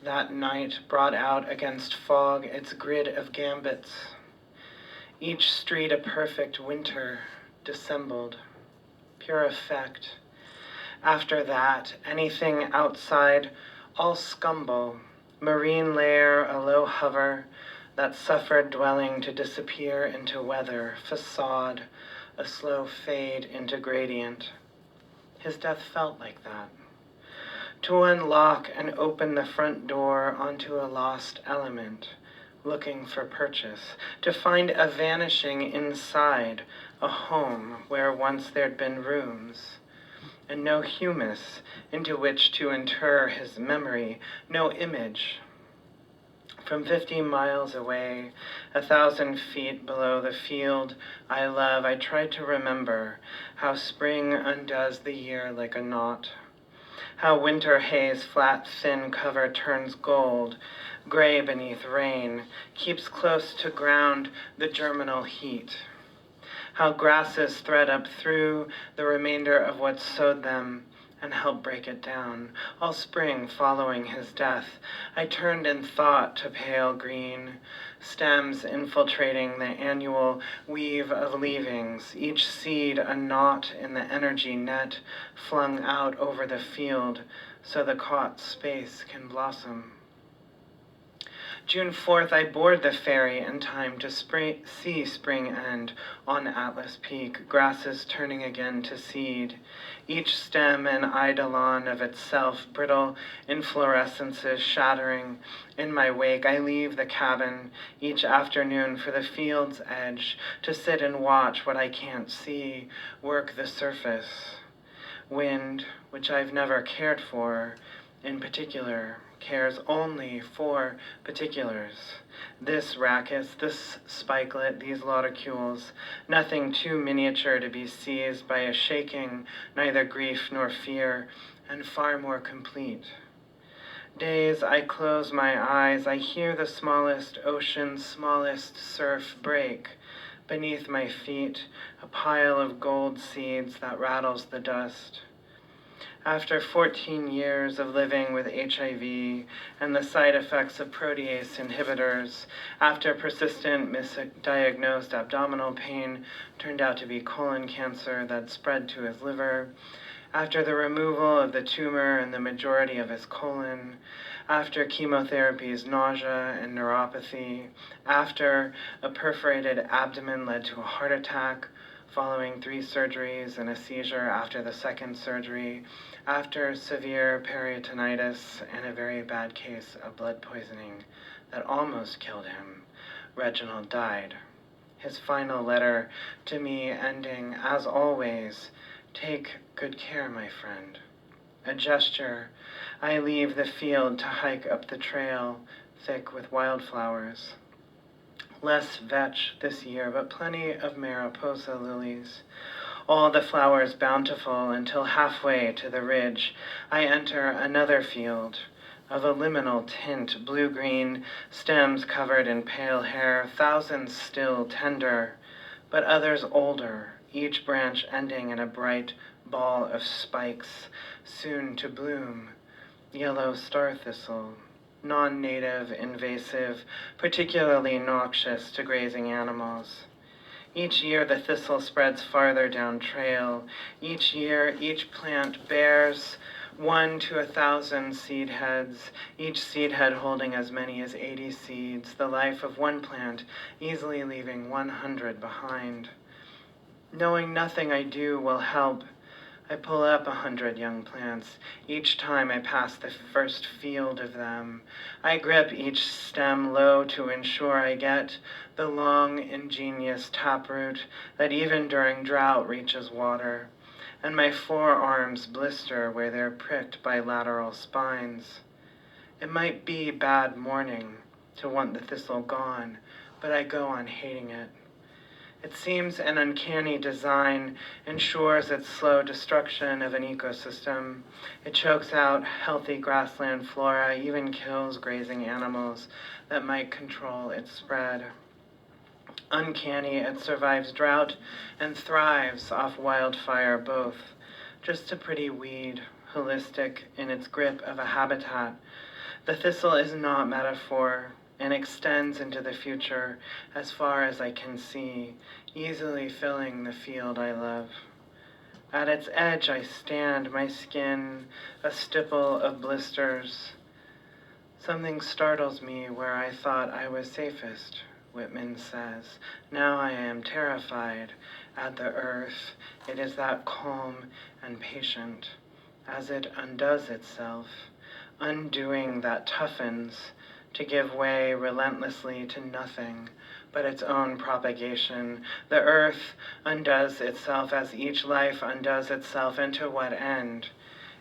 That night brought out against fog its grid of gambits, each street a perfect winter, dissembled, pure effect. After that, anything outside, all scumble, marine layer a low hover, that suffered dwelling to disappear into weather, facade, a slow fade into gradient. His death felt like that. To unlock and open the front door onto a lost element, looking for purchase, to find a vanishing inside, a home where once there'd been rooms, and no humus into which to inter his memory, no image. From 50 miles away, 1,000 feet below the field I love, I tried to remember how spring undoes the year like a knot, how winter haze flat thin cover turns gold, gray beneath rain, keeps close to ground the germinal heat, how grasses thread up through the remainder of what sowed them and help break it down. All spring following his death, I turned in thought to pale green, stems infiltrating the annual weave of leavings, each seed a knot in the energy net flung out over the field so the caught space can blossom. June 4th, I board the ferry in time to see spring end on Atlas Peak, grasses turning again to seed, each stem an eidolon of itself, brittle inflorescences shattering. In my wake, I leave the cabin each afternoon for the field's edge to sit and watch what I can't see, work the surface. Wind, which I've never cared for, in particular, cares only for particulars. This rachis, this spikelet, these lauticules, nothing too miniature to be seized by a shaking, neither grief nor fear, and far more complete. Days I close my eyes, I hear the smallest ocean's smallest surf break. Beneath my feet, a pile of gold seeds that rattles the dust. After 14 years of living with HIV and the side effects of protease inhibitors, after persistent misdiagnosed abdominal pain turned out to be colon cancer that spread to his liver, after the removal of the tumor in the majority of his colon, after chemotherapy's nausea and neuropathy, after a perforated abdomen led to a heart attack, following 3 surgeries and a seizure after the second surgery, after severe peritonitis and a very bad case of blood poisoning that almost killed him, Reginald died. His final letter to me ending, as always, "Take good care, my friend." A gesture, I leave the field to hike up the trail, thick with wildflowers. Less vetch this year, but plenty of Mariposa lilies. All the flowers bountiful until halfway to the ridge, I enter another field of a liminal tint, blue-green, stems covered in pale hair, thousands still tender, but others older, each branch ending in a bright ball of spikes, soon to bloom. Yellow star thistle, non-native, invasive, particularly noxious to grazing animals. Each year the thistle spreads farther down trail. Each year each plant bears 1 to 1,000 seed heads, each seed head holding as many as 80 seeds, the life of one plant easily leaving 100 behind. Knowing nothing I do will help, I pull up 100 young plants. Each time I pass the first field of them, I grip each stem low to ensure I get the long, ingenious taproot that even during drought reaches water, and my forearms blister where they're pricked by lateral spines. It might be bad morning to want the thistle gone, but I go on hating it. It seems an uncanny design ensures its slow destruction of an ecosystem. It chokes out healthy grassland flora, even kills grazing animals that might control its spread. Uncanny, it survives drought and thrives off wildfire both. Just a pretty weed, holistic in its grip of a habitat The thistle is not metaphor and extends into the future as far as I can see, easily filling the field I love. At its edge I stand, my skin a stipple of blisters. Something startles me where I thought I was safest, Whitman says. Now I am terrified at the earth. It is that calm and patient, as it undoes itself, undoing that toughens to give way relentlessly to nothing but its own propagation. The earth undoes itself as each life undoes itself. And to what end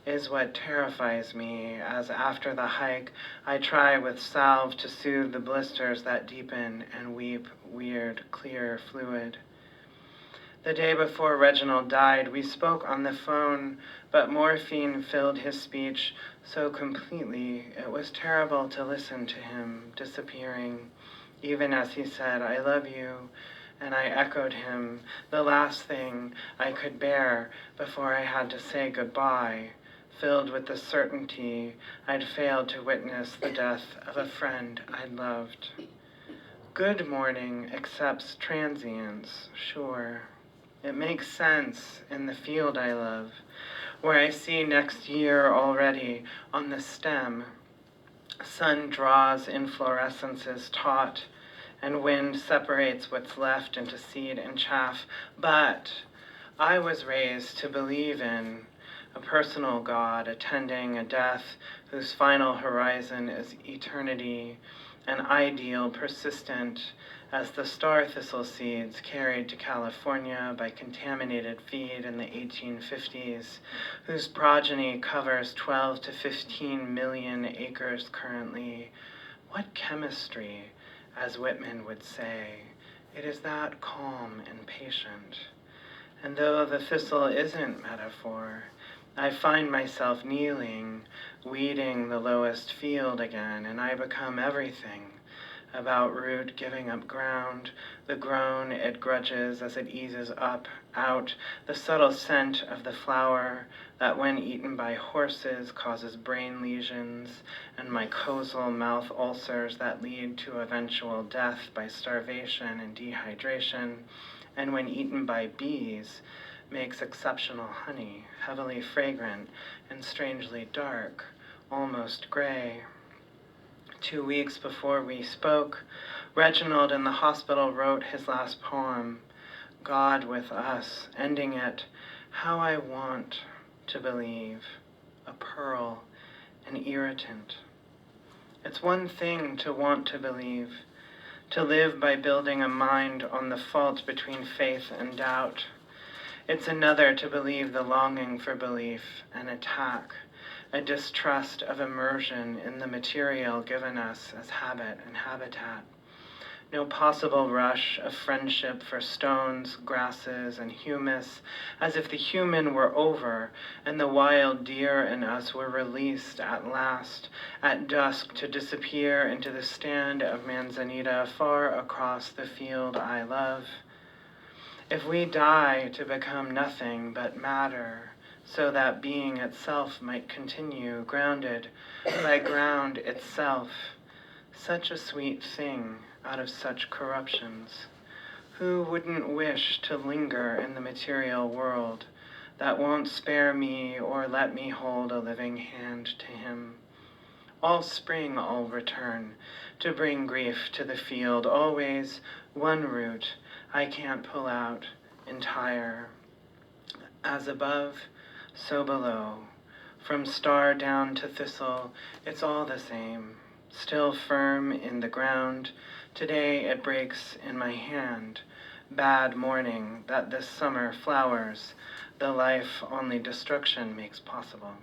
is what terrifies me, as after the hike I try with salve to soothe the blisters that deepen and weep weird, clear fluid. The day before Reginald died, we spoke on the phone, but morphine filled his speech so completely it was terrible to listen to him disappearing, even as he said, "I love you," and I echoed him, the last thing I could bear before I had to say goodbye, filled with the certainty I'd failed to witness the death of a friend I'd loved. Good morning accepts transience, sure. It makes sense in the field I love, where I see next year already on the stem. Sun draws inflorescences taut, and wind separates what's left into seed and chaff. But I was raised to believe in a personal God attending a death whose final horizon is eternity, an ideal persistent as the star thistle seeds carried to California by contaminated feed in the 1850s, whose progeny covers 12 to 15 million acres currently. What chemistry, as Whitman would say. It is that calm and patient. And though the thistle isn't metaphor, I find myself kneeling, weeding the lowest field again, and I become everything. About root giving up ground, the groan it grudges as it eases up, out, the subtle scent of the flower that when eaten by horses causes brain lesions and mycosal mouth ulcers that lead to eventual death by starvation and dehydration, and when eaten by bees makes exceptional honey, heavily fragrant and strangely dark, almost gray. 2 weeks before we spoke, Reginald in the hospital wrote his last poem, God with Us, ending it, how I want to believe, a pearl, an irritant. It's one thing to want to believe, to live by building a mind on the fault between faith and doubt. It's another to believe the longing for belief, an attack, a distrust of immersion in the material given us as habit and habitat. No possible rush of friendship for stones, grasses, and humus, as if the human were over and the wild deer in us were released at last, at dusk to disappear into the stand of manzanita far across the field I love. If we die to become nothing but matter, so that being itself might continue, grounded by ground itself, such a sweet thing out of such corruptions. Who wouldn't wish to linger in the material world that won't spare me or let me hold a living hand to him? All spring I'll return to bring grief to the field, always one root I can't pull out entire. As above, so below, from star down to thistle, it's all the same, still firm in the ground. Today it breaks in my hand, bad morning that this summer flowers, the life only destruction makes possible.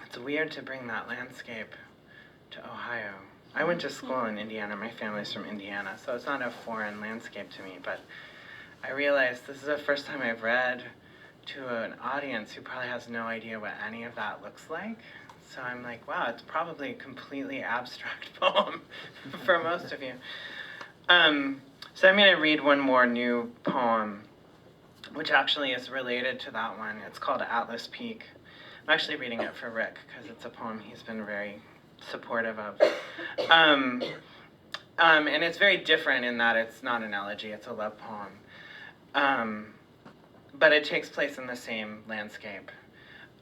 It's weird to bring that landscape to Ohio. I went to school in Indiana. My family's from Indiana, so it's not a foreign landscape to me, but I realized this is the first time I've read to an audience who probably has no idea what any of that looks like. So I'm like, wow, it's probably a completely abstract poem for most of you. So I'm going to read one more new poem, which actually is related to that one. It's called Atlas Peak. I'm actually reading it for Rick, because it's a poem he's been very supportive of. And it's very different in that it's not an elegy, it's a love poem. But it takes place in the same landscape.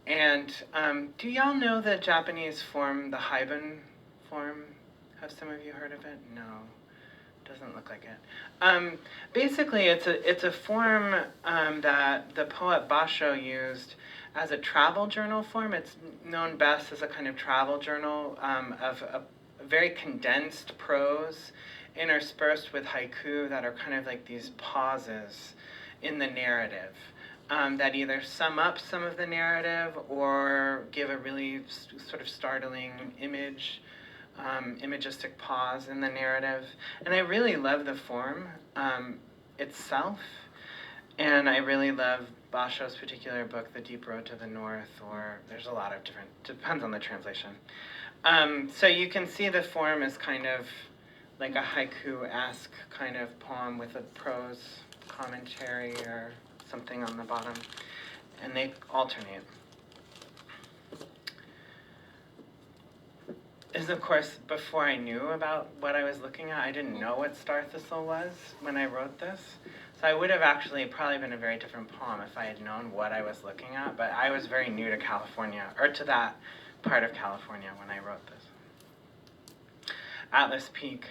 And do y'all know the Japanese form, the Haibun form? Have some of you heard of it? No, doesn't look like it. Basically, it's a form that the poet Basho used as a travel journal form. It's known best as a kind of travel journal of a very condensed prose interspersed with haiku that are kind of like these pauses in the narrative that either sum up some of the narrative or give a really sort of startling imagistic pause in the narrative. And I really love the form itself, and I really love Basho's particular book, The Deep Road to the North, or there's a lot of different, depends on the translation. So you can see the form is kind of like a haiku-esque kind of poem with a prose commentary or something on the bottom, and they alternate. This is, of course, before I knew about what I was looking at. I didn't know what star thistle was when I wrote this. So I would have actually probably been a very different poem if I had known what I was looking at, but I was very new to California, or to that part of California when I wrote this. Atlas Peak.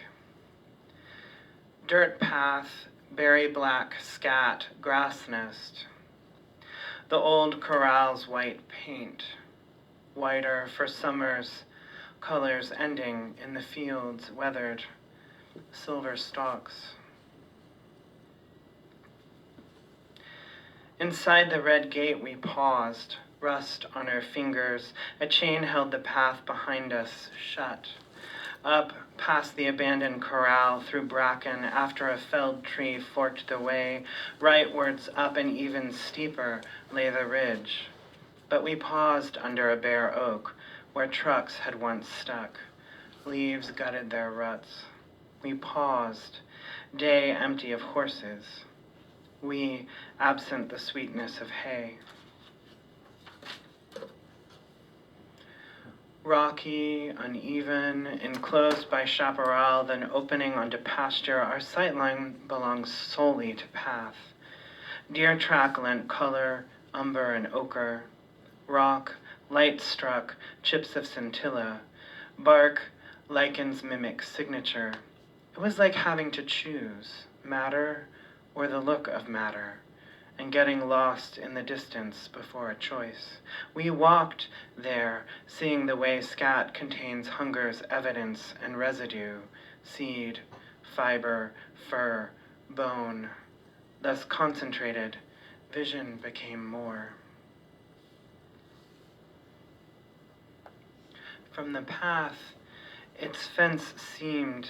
Dirt path, berry black scat, grass nest. The old corral's white paint, whiter for summer's colors ending in the fields, weathered, silver stalks. Inside the red gate we paused, rust on our fingers. A chain held the path behind us, shut. Up, past the abandoned corral, through bracken, after a felled tree forked the way, rightwards up and even steeper lay the ridge. But we paused under a bare oak, where trucks had once stuck. Leaves gutted their ruts. We paused, day empty of horses. We, absent the sweetness of hay. Rocky, uneven, enclosed by chaparral, then opening onto pasture, our sightline belongs solely to path. Deer track lent color, umber and ochre. Rock, light struck, chips of scintilla. Bark, lichens mimic signature. It was like having to choose matter or the look of matter, and getting lost in the distance before a choice. We walked there, seeing the way scat contains hunger's evidence and residue, seed, fiber, fur, bone. Thus concentrated, vision became more. From the path, its fence seemed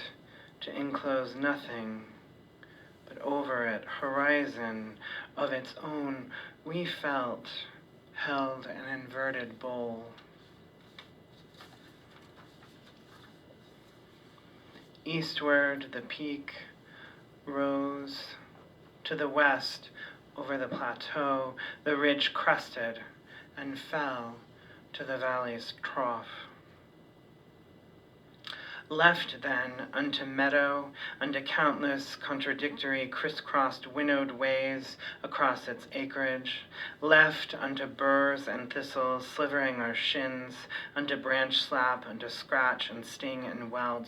to enclose nothing, but over it, horizon of its own, we felt, held an inverted bowl. Eastward, the peak rose. To the west, over the plateau, the ridge crested and fell to the valley's trough. Left then unto meadow, unto countless contradictory crisscrossed winnowed ways across its acreage, left unto burrs and thistles slivering our shins, unto branch slap, unto scratch and sting and welt,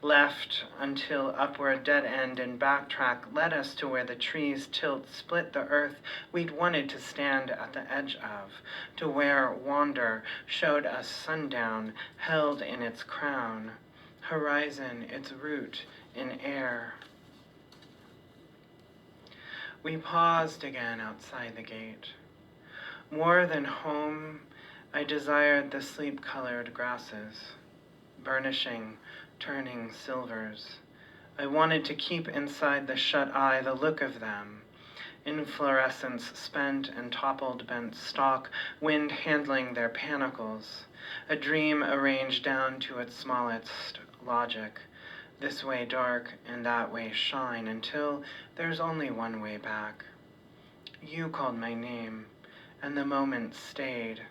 left until upward dead end and backtrack led us to where the trees tilt split the earth we'd wanted to stand at the edge of, to where wander showed us sundown held in its crown. Horizon, its root in air. We paused again outside the gate. More than home, I desired the sleep-colored grasses, burnishing, turning silvers. I wanted to keep inside the shut eye the look of them, inflorescence spent and toppled bent stalk, wind handling their panicles, a dream arranged down to its smallest logic, This way dark and that way shine until there's only one way back. You called my name, and the moment stayed,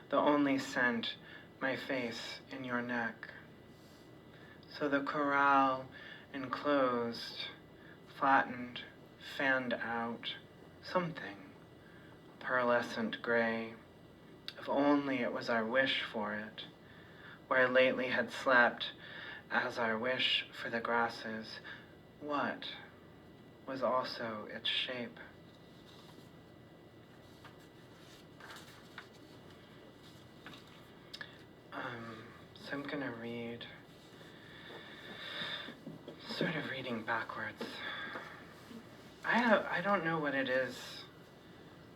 the only scent, my face in your neck. So the corral enclosed, flattened, fanned out, something, pearlescent gray. If only it was our wish for it, where lately had slept, as our wish for the grasses, what was also its shape? So I'm gonna read, sort of reading backwards. I don't know what it is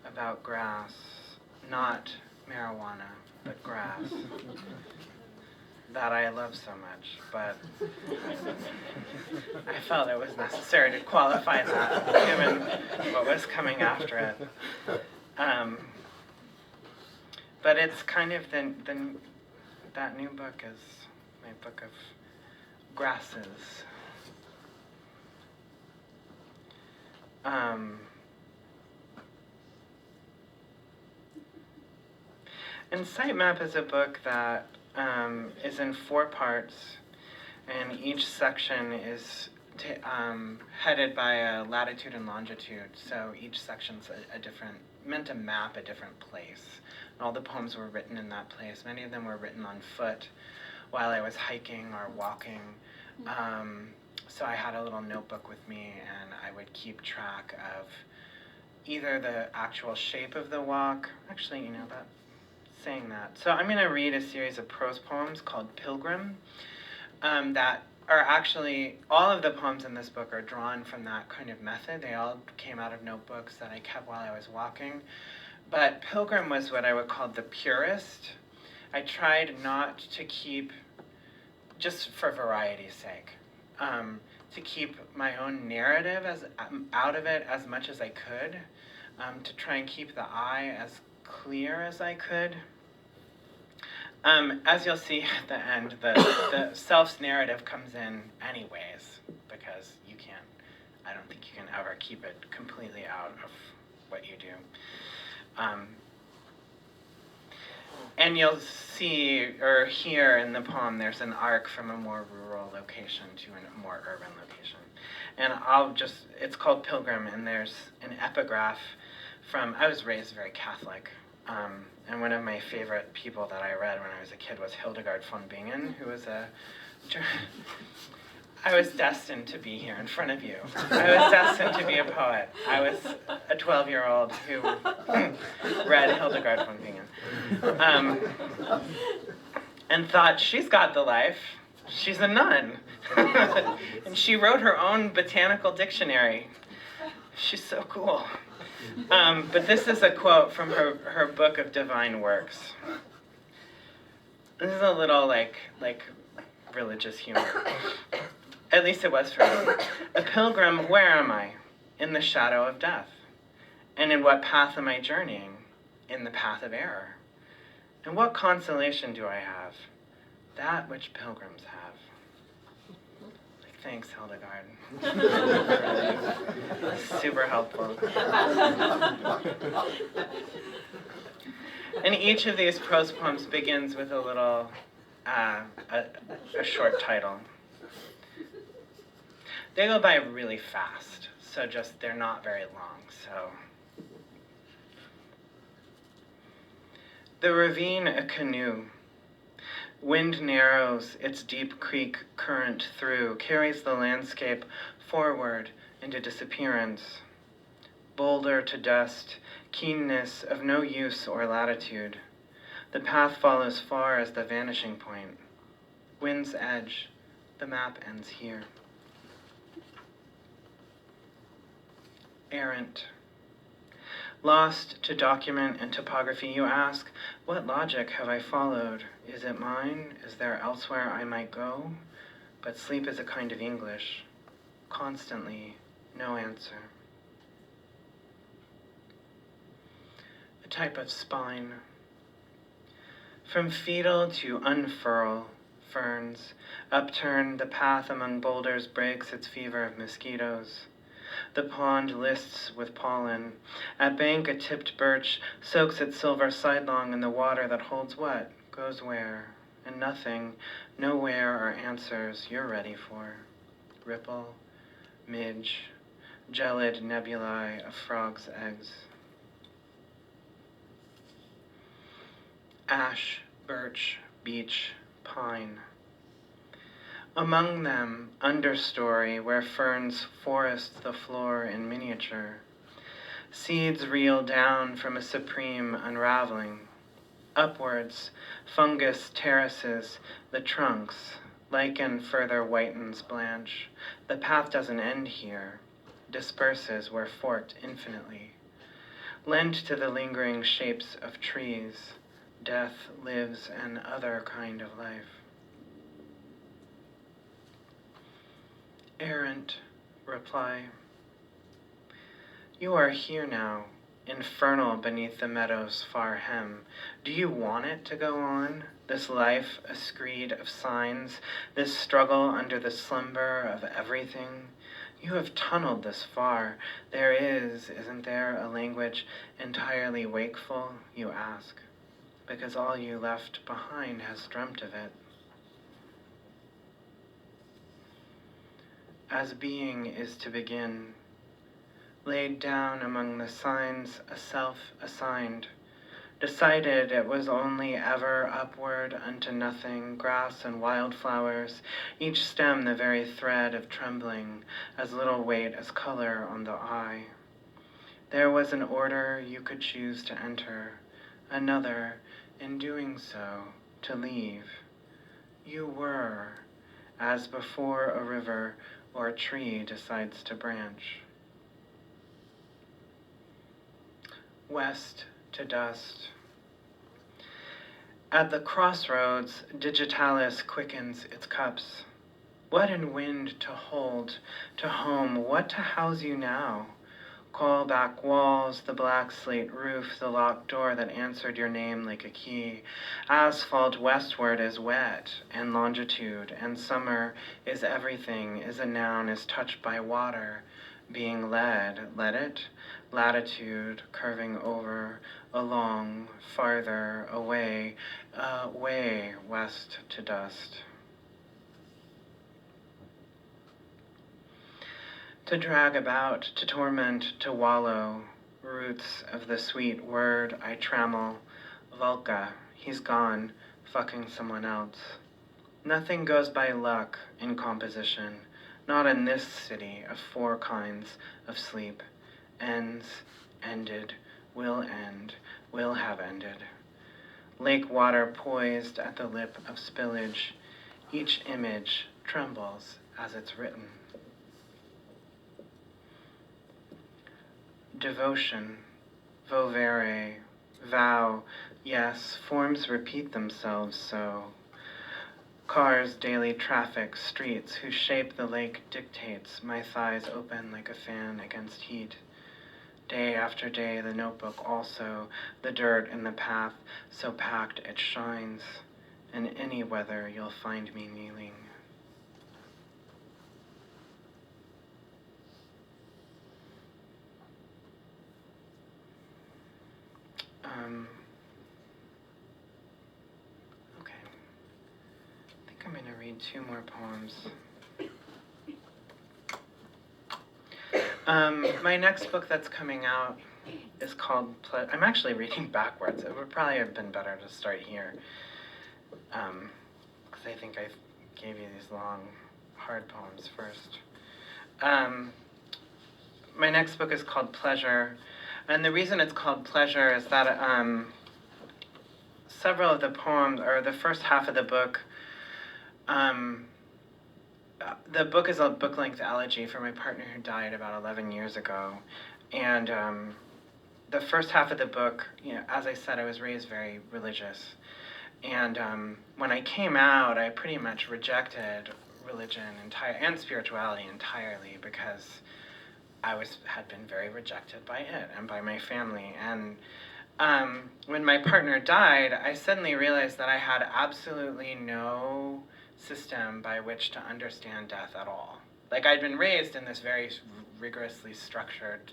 about grass, not marijuana, but grass, that I love so much, but I felt it was necessary to qualify that, given what was coming after it. But it's kind of that new book is my book of grasses. And Sitemap is a book that is in 4 parts, and each section is headed by a latitude and longitude. So each section's a different, meant to map a different place. And all the poems were written in that place. Many of them were written on foot while I was hiking or walking. So I had a little notebook with me, and I would keep track of either the actual shape of the walk. Actually, you know, saying that. So I'm going to read a series of prose poems called Pilgrim that are actually, all of the poems in this book are drawn from that kind of method. They all came out of notebooks that I kept while I was walking. But Pilgrim was what I would call the purest. I tried not to keep, just for variety's sake, to keep my own narrative out of it as much as I could, to try and keep the eye as clear as I could. As you'll see at the end, the self's narrative comes in anyways, because I don't think you can ever keep it completely out of what you do. And you'll see or hear in the poem there's an arc from a more rural location to a more urban location. And it's called Pilgrim, and there's an epigraph I was raised very Catholic, and one of my favorite people that I read when I was a kid was Hildegard von Bingen, who was I was destined to be here in front of you. I was destined to be a poet. I was a 12-year-old who read Hildegard von Bingen, and thought, she's got the life. She's a nun. And she wrote her own botanical dictionary. She's so cool. But this is a quote from her book of divine works. This is a little like religious humor. At least it was for me. A pilgrim, where am I? In the shadow of death. And in what path am I journeying? In the path of error. And what consolation do I have? That which pilgrims have. Thanks, Hildegard. Super helpful. And each of these prose poems begins with a little, a short title. They go by really fast, so they're not very long, so. The ravine a canoe. Wind narrows its deep creek current through, carries the landscape forward into disappearance. Boulder to dust, keenness of no use or latitude. The path follows far as the vanishing point. Wind's edge, the map ends here. Errant. Lost to document and topography, you ask, what logic have I followed? Is it mine? Is there elsewhere I might go? But sleep is a kind of English. Constantly, no answer. A type of spine. From fetal to unfurl, ferns. Upturned, the path among boulders breaks its fever of mosquitoes. The pond lists with pollen. At bank, a tipped birch soaks its silver sidelong in the water that holds what, goes where, and nothing, nowhere are answers you're ready for. Ripple, midge, gelid nebulae of frogs' eggs. Ash, birch, beech, pine. Among them, understory, where ferns forest the floor in miniature. Seeds reel down from a supreme unraveling. Upwards, fungus terraces the trunks. Lichen further whitens blanch. The path doesn't end here. Disperses where forked infinitely. Lent to the lingering shapes of trees. Death lives an other kind of life. Errant reply. You are here now, infernal beneath the meadow's far hem. Do you want it to go on, this life a screed of signs, this struggle under the slumber of everything? You have tunneled this far. There isn't there, a language entirely wakeful, you ask, because all you left behind has dreamt of it. As being is to begin, laid down among the signs a self assigned, decided it was only ever upward unto nothing, grass and wildflowers, each stem the very thread of trembling, as little weight as color on the eye. There was an order you could choose to enter, another, in doing so, to leave. You were, as before a river or a tree decides to branch. West to dust. At the crossroads, digitalis quickens its cups. What in wind to hold, to home, what to house you now? Call back walls, the black slate roof, the locked door that answered your name like a key. Asphalt westward is wet, and longitude, and summer is everything, is a noun, is touched by water, being led, let it, latitude, curving over, along, farther, away, way west to dust. To drag about, to torment, to wallow, roots of the sweet word I trammel, Vulca, he's gone, fucking someone else. Nothing goes by luck in composition, not in this city of four kinds of sleep. Ends, ended, will end, will have ended. Lake water poised at the lip of spillage, each image trembles as it's written. Devotion, vovere, vow, yes, forms repeat themselves so. Cars, daily traffic, streets, whose shape the lake dictates, my thighs open like a fan against heat. Day after day, the notebook also, the dirt in the path, so packed it shines. In any weather, you'll find me kneeling. Okay. I think I'm going to read two more poems. My next book that's coming out is called I'm actually reading backwards. It would probably have been better to start here, because I think I gave you these long, hard poems first. My next book is called Pleasure, and the reason it's called Pleasure is that several of the poems, or the first half of the book is a book-length elegy for my partner who died about 11 years ago. And the first half of the book, as I said, I was raised very religious. And when I came out, I pretty much rejected religion and spirituality entirely, because I had been very rejected by it and by my family. And when my partner died, I suddenly realized that I had absolutely no system by which to understand death at all. Like, I'd been raised in this very rigorously structured,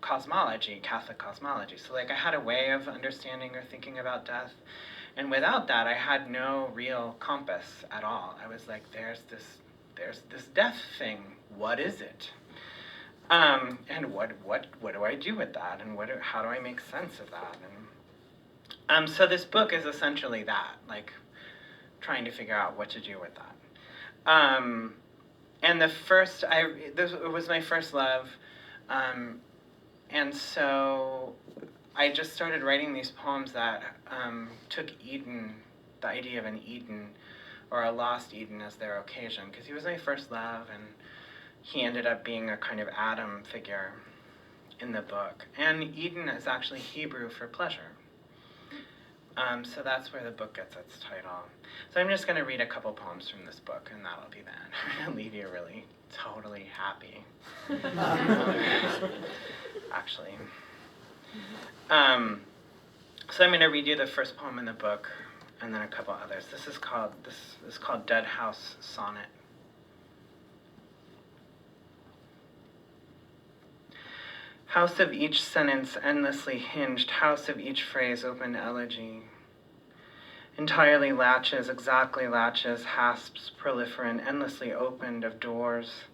cosmology, Catholic cosmology. So, like, I had a way of understanding or thinking about death. And without that, I had no real compass at all. I was like, there's this death thing. What is it? And what do I do with that? And how do I make sense of that? And so this book is essentially that, like, trying to figure out what to do with that. And it was my first love. And so I just started writing these poems that took Eden, the idea of an Eden, or a lost Eden as their occasion, because he was my first love, and he ended up being a kind of Adam figure in the book. And Eden is actually Hebrew for pleasure. So that's where the book gets its title. So I'm just going to read a couple poems from this book, and that'll be that. I'm going to leave you really totally happy. Actually. So I'm going to read you the first poem in the book, and then a couple others. This is called Dead House Sonnet. House of each sentence endlessly hinged, house of each phrase open elegy. Entirely latches, exactly latches, hasps proliferant, endlessly opened of doors.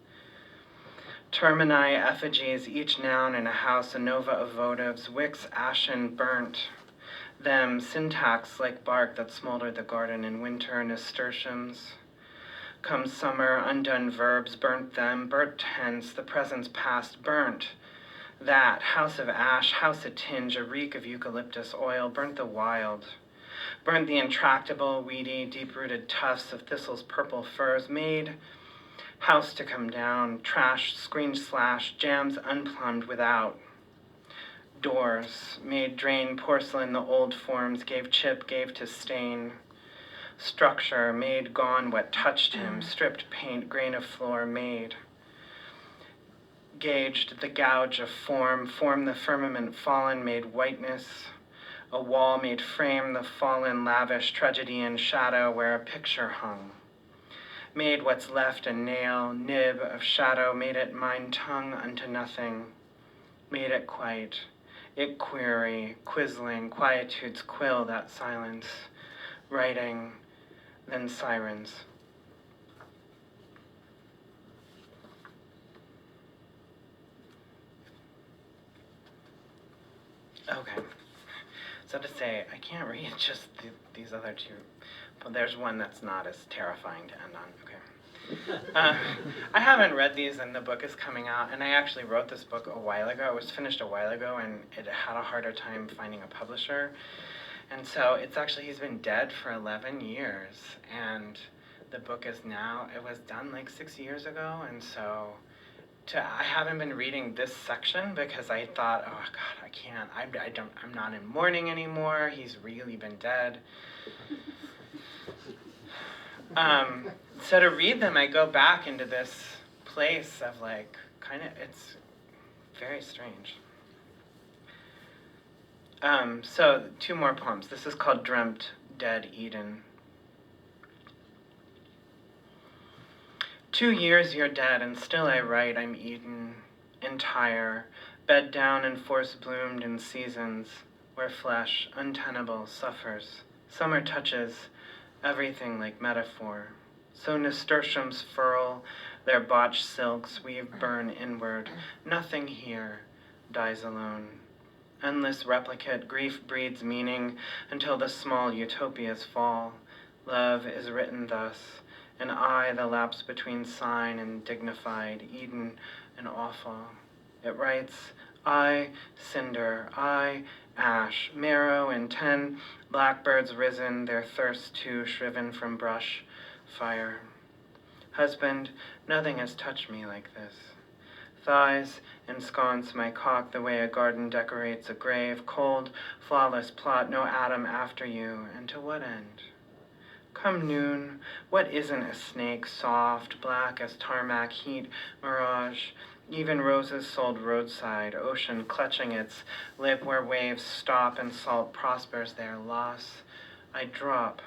Termini, effigies, each noun in a house, a nova of votives, wicks ashen burnt. Them, syntax like bark that smoldered the garden in winter, nasturtiums. Come summer, undone verbs, burnt them, burnt tense, the presence past, burnt. That, house of ash, house a tinge, a reek of eucalyptus oil, burnt the wild. Burnt the intractable, weedy, deep-rooted tufts of thistle's purple furs, made house to come down, trash, screen slash, jams unplumbed without. Doors, made drain porcelain the old forms, gave chip, gave to stain. Structure, made gone what touched him, stripped paint, grain of floor, made. Gauged the gouge of form the firmament fallen, made whiteness. A wall made frame the fallen, lavish tragedian shadow where a picture hung. Made what's left a nail, nib of shadow, made it mine tongue unto nothing. Made it quite, it query, quizzling, quietude's quill that silence. Writing, then sirens. Okay. So to say, I can't read just these other two, but there's one that's not as terrifying to end on. Okay. I haven't read these, and the book is coming out, and I actually wrote this book a while ago. It was finished a while ago, and it had a harder time finding a publisher. And so he's been dead for 11 years, and the book is now, it was done like 6 years ago, and so I haven't been reading this section because I thought, oh God, I can't, I'm not in mourning anymore, he's really been dead. So to read them, I go back into this place of like, it's very strange. So 2 more poems. This is called Dreamt Dead Eden. 2 years you're dead, and still I write I'm Eden, entire, bed down and force bloomed in seasons, where flesh, untenable, suffers. Summer touches everything like metaphor. So nasturtiums furl their botched silks, weave burn inward. Nothing here dies alone. Endless replicate, grief breeds meaning until the small utopias fall. Love is written thus, and I the lapse between sign and dignified, Eden and awful. It writes, I cinder, I ash, marrow and 10 blackbirds risen, their thirst too shriven from brush, fire. Husband, nothing has touched me like this. Thighs ensconce my cock the way a garden decorates a grave, cold, flawless plot, no atom after you, and to what end? Come noon, what isn't a snake, soft, black as tarmac, heat, mirage, even roses sold roadside, ocean clutching its lip where waves stop and salt prospers their loss. I drop,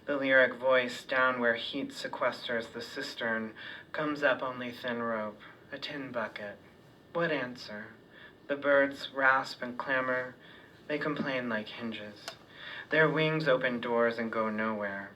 The lyric voice, down where heat sequesters the cistern, comes up only thin rope, a tin bucket. What answer? The birds rasp and clamor. They complain like hinges. Their wings open doors and go nowhere.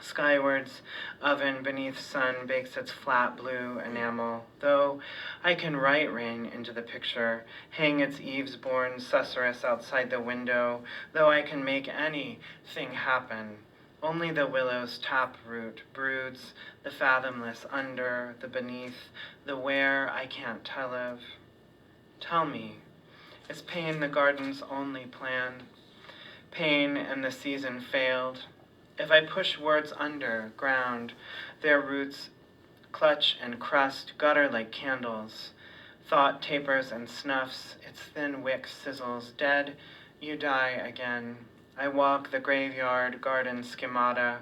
Skywards, oven beneath sun bakes its flat blue enamel, though I can write rain into the picture, hang its eaves-born susurrus outside the window, though I can make anything happen. Only the willow's taproot broods the fathomless under, the beneath, the where I can't tell of. Tell me, is pain the garden's only plan? Pain and the season failed. If I push words underground, their roots clutch and crust, gutter like candles. Thought tapers and snuffs, its thin wick sizzles. Dead, you die again. I walk the graveyard garden schemata.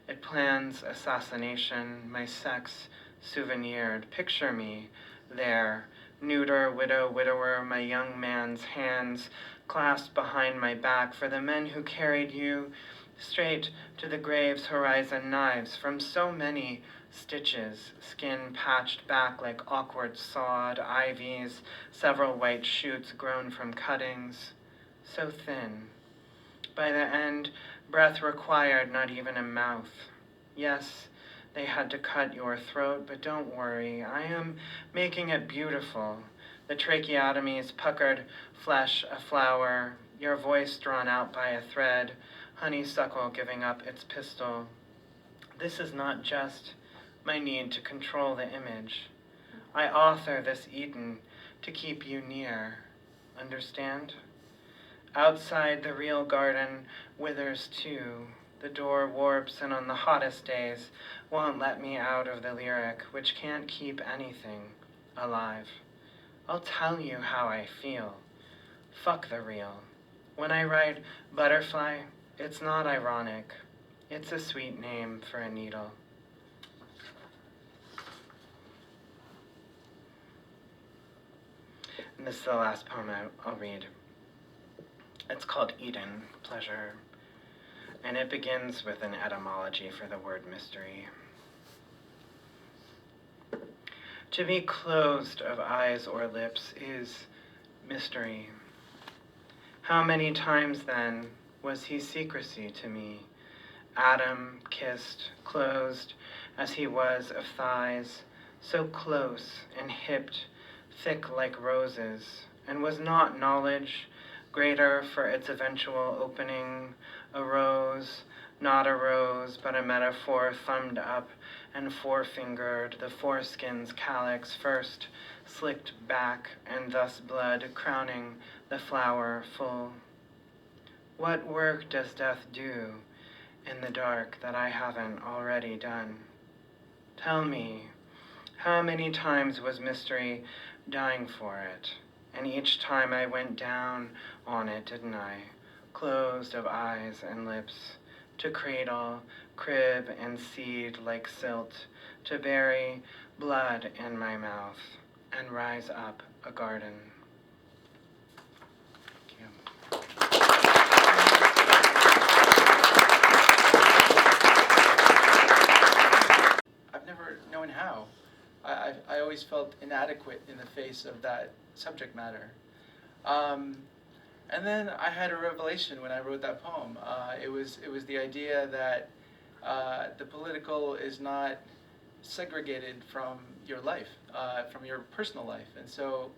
It plans assassination, my sex souvenired. Picture me there, neuter, widow, widower, my young man's hands clasped behind my back. For the men who carried you straight to the grave's horizon, knives from so many stitches, skin patched back like awkward sawed ivies, several white shoots grown from cuttings, so thin. By the end, breath required not even a mouth. Yes, they had to cut your throat, but don't worry, I am making it beautiful. The tracheotomy's puckered flesh a flower, your voice drawn out by a thread, honeysuckle giving up its pistil. This is not just my need to control the image. I author this Eden to keep you near. Understand? Outside, the real garden withers too. The door warps, and on the hottest days won't let me out of the lyric, which can't keep anything alive. I'll tell you how I feel. Fuck the real. When I write butterfly, it's not ironic. It's a sweet name for a needle. And this is the last poem I'll read. It's called Eden, Pleasure, and it begins with an etymology for the word mystery. To be closed of eyes or lips is mystery. How many times then was he secrecy to me? Adam kissed, closed as he was of thighs, so close and hipped, thick like roses, and was not knowledge greater for its eventual opening, a rose, not a rose, but a metaphor thumbed up and forefingered, the foreskin's calyx first slicked back, and thus blood crowning the flower full. What work does death do in the dark that I haven't already done? Tell me, how many times was mystery dying for it? And each time I went down on it, didn't I? Closed of eyes and lips, to cradle, crib, and seed like silt, to bury blood in my mouth, and rise up a garden. Thank you. I've never known how. I always felt inadequate in the face of that subject matter. And then I had a revelation when I wrote that poem. It was the idea that the political is not segregated from your life, from your personal life. And so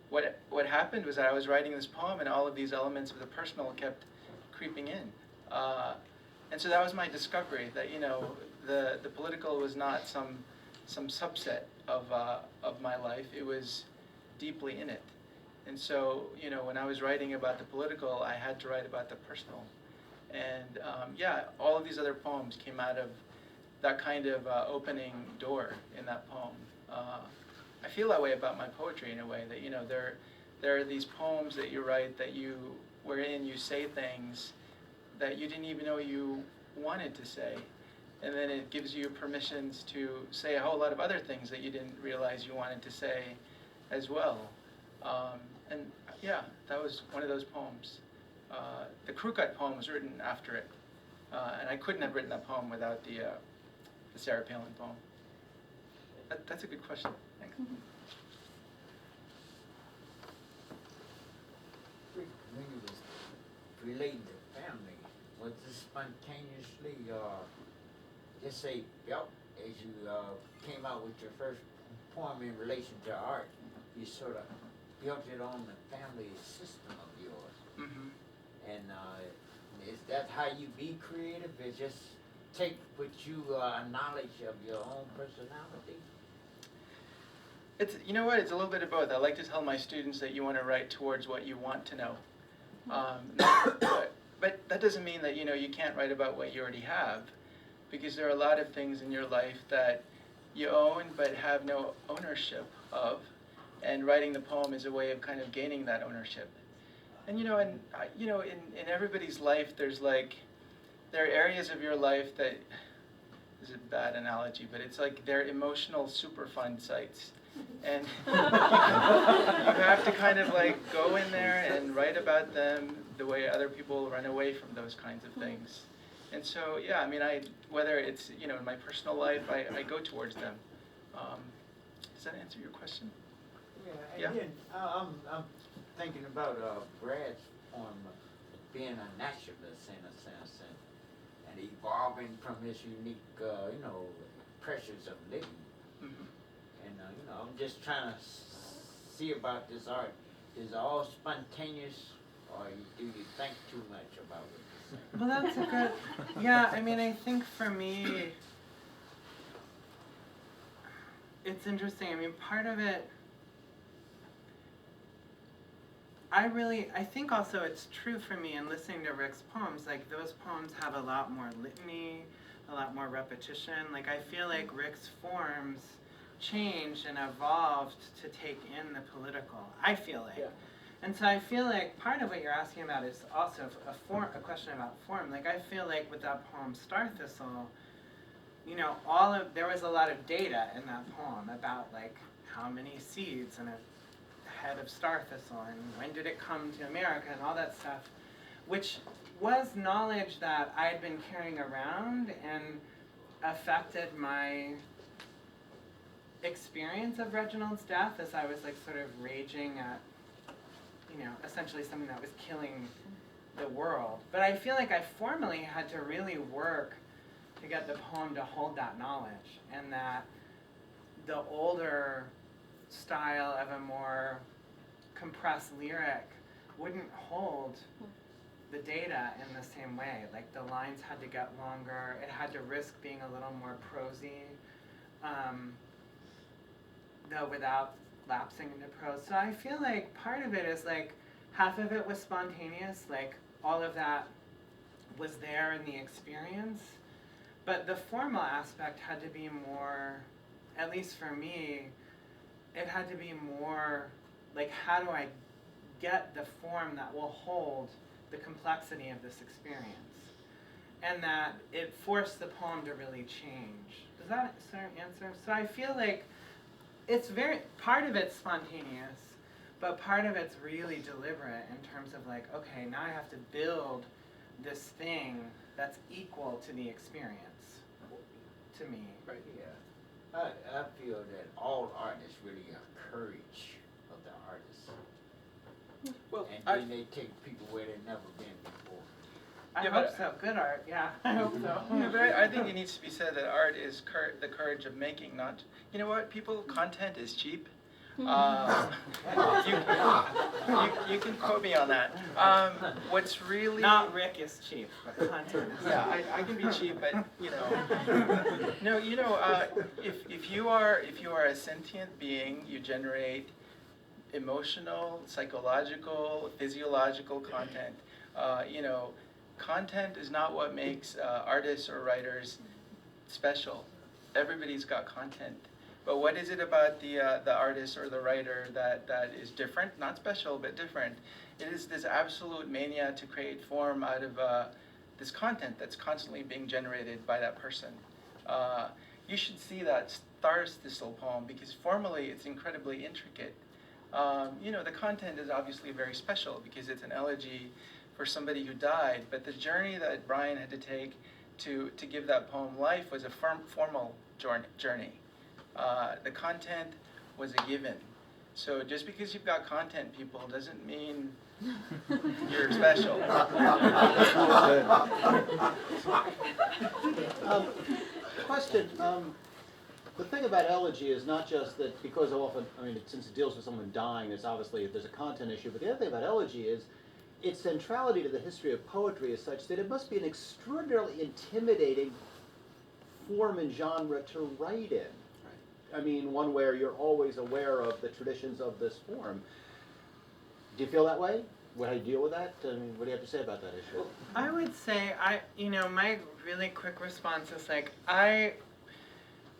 what happened was that I was writing this poem, and all of these elements of the personal kept creeping in. And so that was my discovery, that the political was not some subset of my life. It was deeply in it. And so, when I was writing about the political, I had to write about the personal. And all of these other poems came out of that kind of opening door in that poem. I feel that way about my poetry in a way, that there are these poems that you write wherein you say things that you didn't even know you wanted to say. And then it gives you permissions to say a whole lot of other things that you didn't realize you wanted to say as well. That was one of those poems. The Crew Cut poem was written after it. And I couldn't have written that poem without the Sarah Palin poem. That's a good question. Thanks. When you was relating to family, was this spontaneously, just say, yep, as you came out with your first poem in relation to art, you sort of built it on the family system of yours. Mm-hmm. And is that how you be creative? Is just take what you knowledge of your own personality? It's, you know what, it's a little bit of both. I like to tell my students that you want to write towards what you want to know. But that doesn't mean that, you know, you can't write about what you already have, because there are a lot of things in your life that you own but have no ownership of, and writing the poem is a way of kind of gaining that ownership. And in everybody's life, there are areas of your life that, this is a bad analogy, but it's like they're emotional Superfund sites. And you have to kind of like go in there and write about them the way other people run away from those kinds of things. And so, yeah, I mean, whether it's, in my personal life, I go towards them. Does that answer your question? Yeah, and then I'm thinking about Brad's poem being a naturalist in a sense, and evolving from his unique, pressures of living. Mm-hmm. And I'm just trying to see about this art. Is it all spontaneous, or do you think too much about it? Well, that's a good, yeah, I mean, I think for me, it's interesting. I mean, part of it, I think also it's true for me in listening to Rick's poems, like those poems have a lot more litany, a lot more repetition. Like I feel like Rick's forms changed and evolved to take in the political, I feel like. Yeah. And so I feel like part of what you're asking about is also a question about form. Like I feel like with that poem Star Thistle, there was a lot of data in that poem about like how many seeds and a head of star thistle and when did it come to America and all that stuff, which was knowledge that I had been carrying around and affected my experience of Reginald's death as I was like sort of raging at, essentially something that was killing the world. But I feel like I formally had to really work to get the poem to hold that knowledge, and that the older style of a more compressed lyric wouldn't hold the data in the same way. Like the lines had to get longer, it had to risk being a little more prosy, though without lapsing into prose. So I feel like part of it is like half of it was spontaneous, like all of that was there in the experience, but the formal aspect had to be more, at least for me, it had to be more like, how do I get the form that will hold the complexity of this experience? And that it forced the poem to really change. Does that sort of answer? So I feel like part of it's spontaneous, but part of it's really deliberate in terms of like, okay, now I have to build this thing that's equal to the experience, to me. Right. Yeah. I feel that all art is really a courage of the artist. Well, and then they take people where they've never been before. I hope so. Good art, yeah. I hope so. Yeah, but I think it needs to be said that art is the courage of making, not, you know what, content is cheap. You can quote me on that. What's really... Not Rick is cheap, but content is Yeah, I can be cheap, but, No, if you are a sentient being, you generate emotional, psychological, physiological content. Content is not what makes artists or writers special. Everybody's got content. But what is it about the artist or the writer that is different? Not special, but different. It is this absolute mania to create form out of this content that's constantly being generated by that person. You should see that Star Thistle poem, because formally it's incredibly intricate. The content is obviously very special because it's an elegy for somebody who died, but the journey that Brian had to take to give that poem life was a formal journey. The content was a given. So just because you've got content, people, doesn't mean you're special. Question. The thing about elegy is not just that because often, I mean, since it deals with someone dying, there's a content issue, but the other thing about elegy is its centrality to the history of poetry is such that it must be an extraordinarily intimidating form and genre to write in. I mean, one where you're always aware of the traditions of this form. Do you feel that way? How do you deal with that? I mean, what do you have to say about that issue? I would say, my really quick response is like,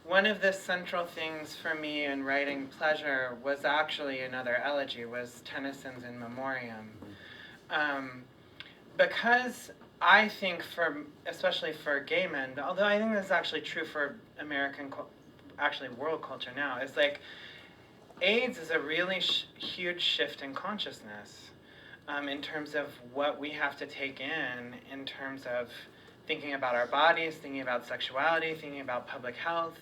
one of the central things for me in writing Pleasure was actually another elegy, was Tennyson's In Memoriam. Because I think especially for gay men, although I think this is actually true for actually world culture now, is like, AIDS is a really huge shift in consciousness in terms of what we have to take in terms of thinking about our bodies, thinking about sexuality, thinking about public health,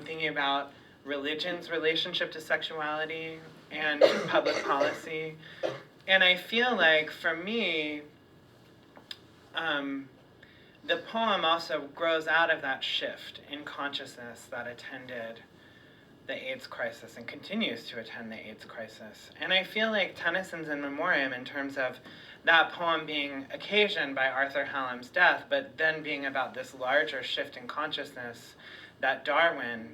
thinking about religion's relationship to sexuality and public policy. And I feel like, for me, the poem also grows out of that shift in consciousness that attended the AIDS crisis and continues to attend the AIDS crisis. And I feel like Tennyson's In Memoriam, in terms of that poem being occasioned by Arthur Hallam's death, but then being about this larger shift in consciousness that Darwin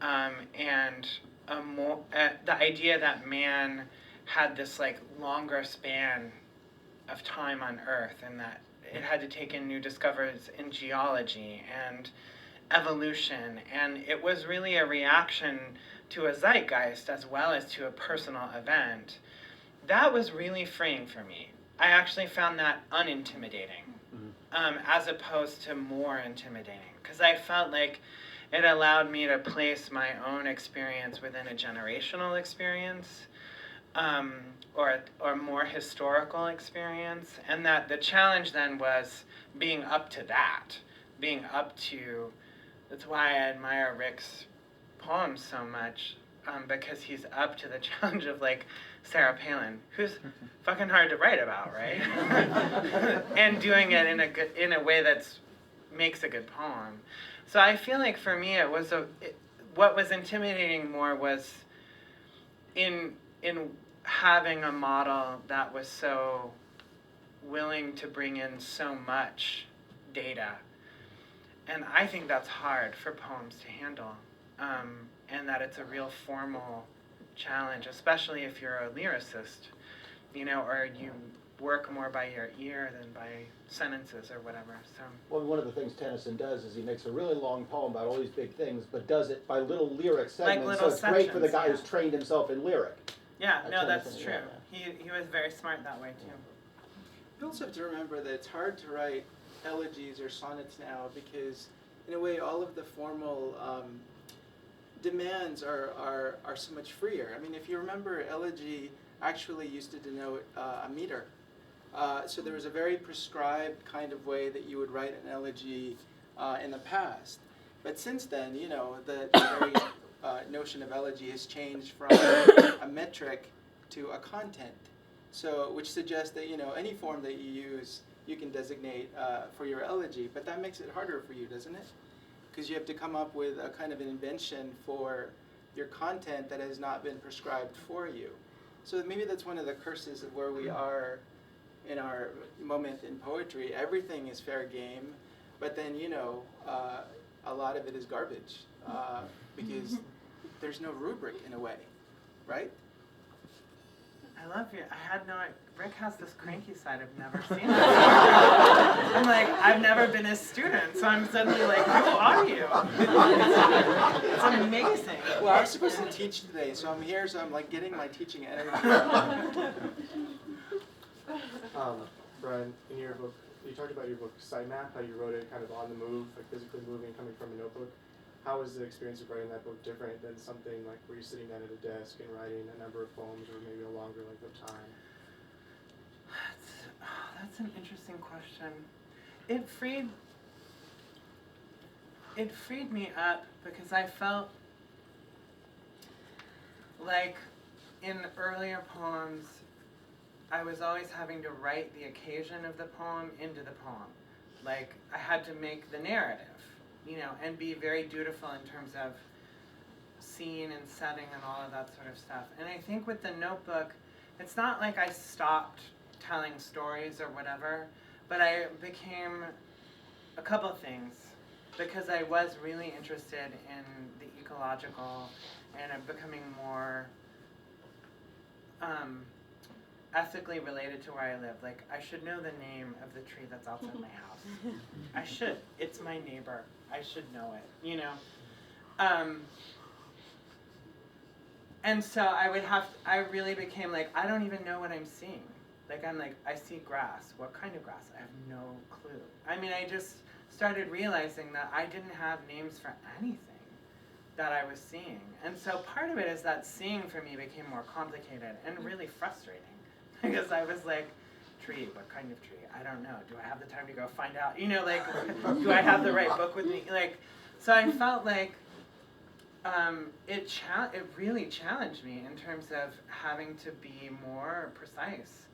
and the idea that man had this like longer span of time on Earth, and that it had to take in new discoveries in geology and evolution, and it was really a reaction to a zeitgeist as well as to a personal event. That was really freeing for me. I actually found that unintimidating, as opposed to more intimidating, because I felt like it allowed me to place my own experience within a generational experience, or more historical experience, and that the challenge then was being up to that, that's why I admire Rick's poems so much, because he's up to the challenge of like Sarah Palin, who's fucking hard to write about, right? And doing it in a way that makes a good poem. So I feel like for me what was intimidating more was in having a model that was so willing to bring in so much data. And I think that's hard for poems to handle, and that it's a real formal challenge, especially if you're a lyricist, or you work more by your ear than by sentences or whatever. So. Well, one of the things Tennyson does is he makes a really long poem about all these big things, but does it by little lyric segments, like little so it's great for the guy who's trained himself in lyric. Yeah, no, that's Tennyson, true. yeah. He was very smart that way, too. You also have to remember that it's hard to write elegies or sonnets now because, in a way, all of the formal demands are so much freer. I mean, if you remember, elegy actually used to denote a meter. So there was a very prescribed kind of way that you would write an elegy in the past. But since then, the very notion of elegy has changed from a metric to a content. So, which suggests that, any form that you use, you can designate for your elegy. But that makes it harder for you, doesn't it? Because you have to come up with a kind of an invention for your content that has not been prescribed for you. So maybe that's one of the curses of where we are in our moment in poetry. Everything is fair game, but then, a lot of it is garbage because there's no rubric in a way, right? I love you. Rick has this cranky side I've never seen. I'm like, I've never been a student, so I'm suddenly like, who are you? It's amazing. Well, I was supposed to teach today, so I'm here, so I'm like getting my teaching energy. Brian, in your book, you talked about your book Site Map, how you wrote it kind of on the move, like physically moving, coming from a notebook. How was the experience of writing that book different than something like where you're sitting down at a desk and writing a number of poems or maybe a longer length of time? that's an interesting question. It freed me up because I felt like in earlier poems, I was always having to write the occasion of the poem into the poem. Like, I had to make the narrative, you know, and be very dutiful in terms of scene and setting and all of that sort of stuff. And I think with the notebook, it's not like I stopped telling stories or whatever, but I became a couple things because I was really interested in the ecological and becoming more ethically related to where I live. Like, I should know the name of the tree that's outside my house. I should. It's my neighbor. I should know it, you know? And so I really became like, I don't even know what I'm seeing. Like, I'm like, I see grass. What kind of grass? I have no clue. I mean, I just started realizing that I didn't have names for anything that I was seeing. And so part of it is that seeing for me became more complicated and really frustrating. Because I was like, tree, what kind of tree? I don't know. Do I have the time to go find out? You know, like, do I have the right book with me? Like, so I felt like it really challenged me in terms of having to be more precise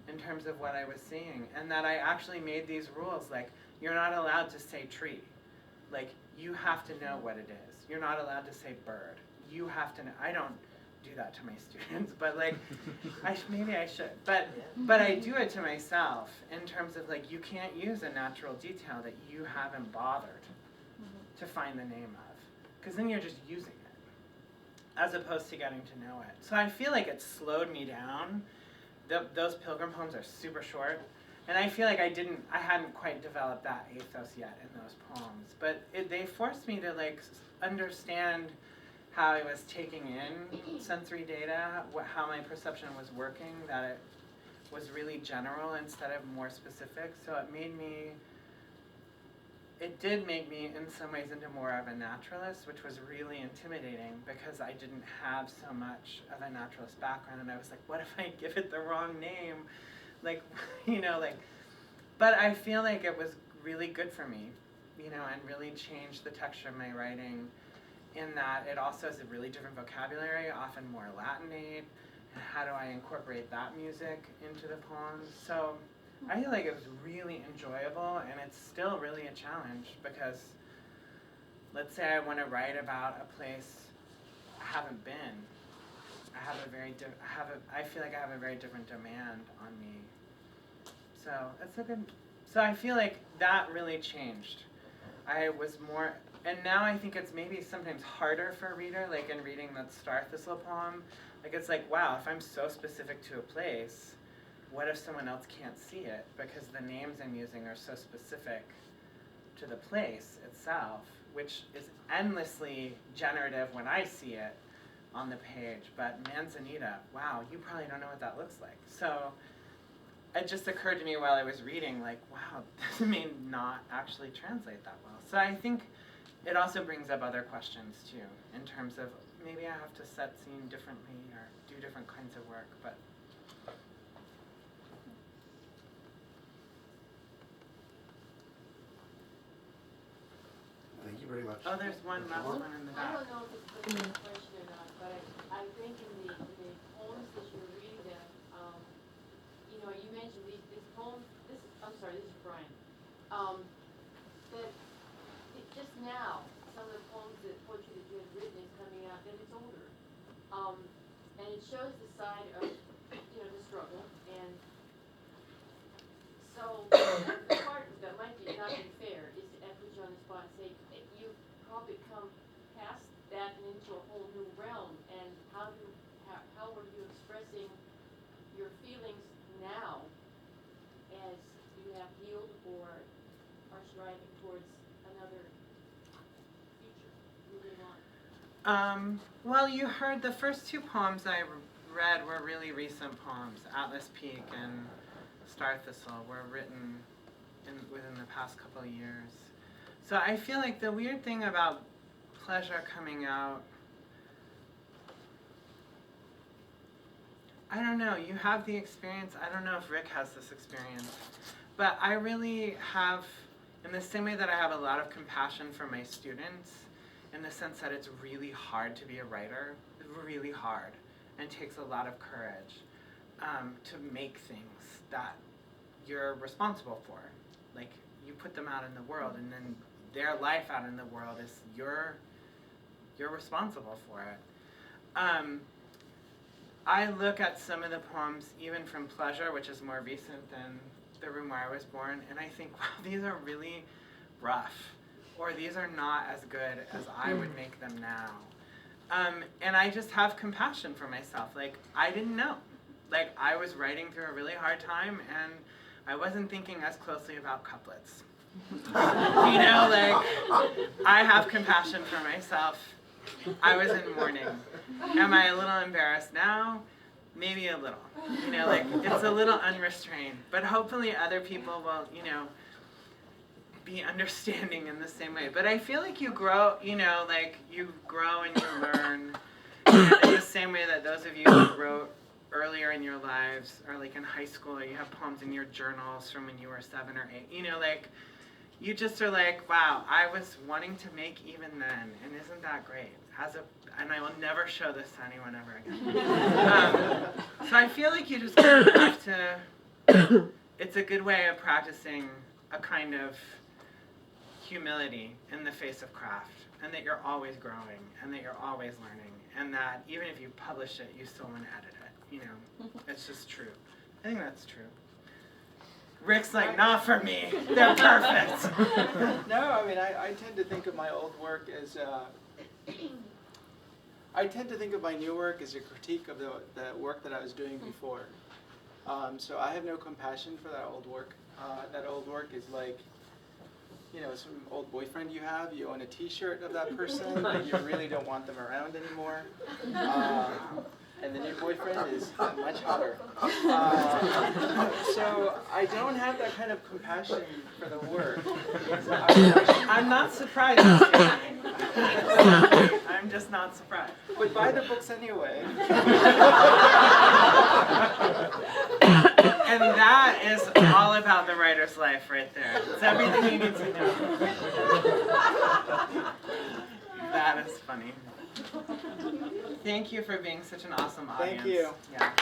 in terms of what I was seeing. And that I actually made these rules, like, you're not allowed to say tree. Like, you have to know what it is. You're not allowed to say bird. You have to know. I don't do that to my students, but like, maybe I should. But I do it to myself in terms of like, you can't use a natural detail that you haven't bothered to find the name of, because then you're just using it, as opposed to getting to know it. So I feel like it slowed me down. Those Pilgrim poems are super short, and I feel like I hadn't quite developed that ethos yet in those poems. But they forced me to like understand how I was taking in sensory data, how my perception was working, that it was really general instead of more specific. So it did make me in some ways into more of a naturalist, which was really intimidating because I didn't have so much of a naturalist background, and I was like, what if I give it the wrong name? Like, you know, like, but I feel like it was really good for me, you know, and really changed the texture of my writing, in that it also has a really different vocabulary, often more Latinate, and how do I incorporate that music into the poems? So I feel like it was really enjoyable, and it's still really a challenge because, let's say I want to write about a place I haven't been. I feel like I have a very different demand on me. So so I feel like that really changed. I was more, and now I think it's maybe sometimes harder for a reader, like in reading that Star Thistle poem. Like, it's like, wow, if I'm so specific to a place, what if someone else can't see it? Because the names I'm using are so specific to the place itself, which is endlessly generative when I see it on the page. But Manzanita, wow, you probably don't know what that looks like. So it just occurred to me while I was reading, like, wow, this may not actually translate that well. So I think it also brings up other questions, too, in terms of maybe I have to set scene differently or do different kinds of work, but. Thank you very much. Oh, there's one last one in the I back. don't know if it's a good question or not, but I think in the poems that you're reading, you know, you mentioned these poems. I'm sorry, this is Brian. That just now, some of the poems, that poetry that you had written is coming out, that it's older, and it shows the side of, you know, the struggle, and so the part that might be not be fair is to put you on the spot and say you've probably come past that and into a whole new realm, and how were you expressing your feelings now as you have healed or are striving towards another future, moving on? Well, you heard the first two poems I read were really recent poems. Atlas Peak and Star Thistle were written within the past couple of years. So I feel like the weird thing about pleasure coming out, I don't know, you have the experience. I don't know if Rick has this experience, but I really have, in the same way that I have a lot of compassion for my students, in the sense that it's really hard to be a writer, really hard, and takes a lot of courage to make things that you're responsible for. Like, you put them out in the world, and then their life out in the world is you're responsible for it. I look at some of the poems, even from Pleasure, which is more recent than The Room Where I Was Born, and I think, wow, these are really rough, or these are not as good as I would make them now. And I just have compassion for myself. Like, I didn't know. Like, I was writing through a really hard time, and I wasn't thinking as closely about couplets. You know, like, I have compassion for myself. I was in mourning. Am I a little embarrassed now? Maybe a little. You know, like, it's a little unrestrained. But hopefully other people will, you know, be understanding in the same way. But I feel like you grow, you know, like, you grow and you learn. And in the same way that those of you who wrote earlier in your lives, or like in high school, or you have poems in your journals from when you were 7 or 8, you know, like, you just are like, wow, I was wanting to make even then, and isn't that great? And I will never show this to anyone ever again. So I feel like you just kind of have to, it's a good way of practicing a kind of humility in the face of craft, and that you're always growing, and that you're always learning, and that even if you publish it, you still want to edit it, you know? It's just true. I think that's true. Rick's like, not for me. They're perfect. No, I mean, I tend to think of my old work as, I tend to think of my new work as a critique of the work that I was doing before. So I have no compassion for that old work. That old work is like, you know, some old boyfriend you have, you own a t-shirt of that person, but you really don't want them around anymore. And the new boyfriend is much hotter. So I don't have that kind of compassion for the work. I'm not surprised. I'm just not surprised. But buy the books anyway. And that is all about the writer's life right there. It's everything you need to know. That is funny. Thank you for being such an awesome audience. Thank you. Yeah.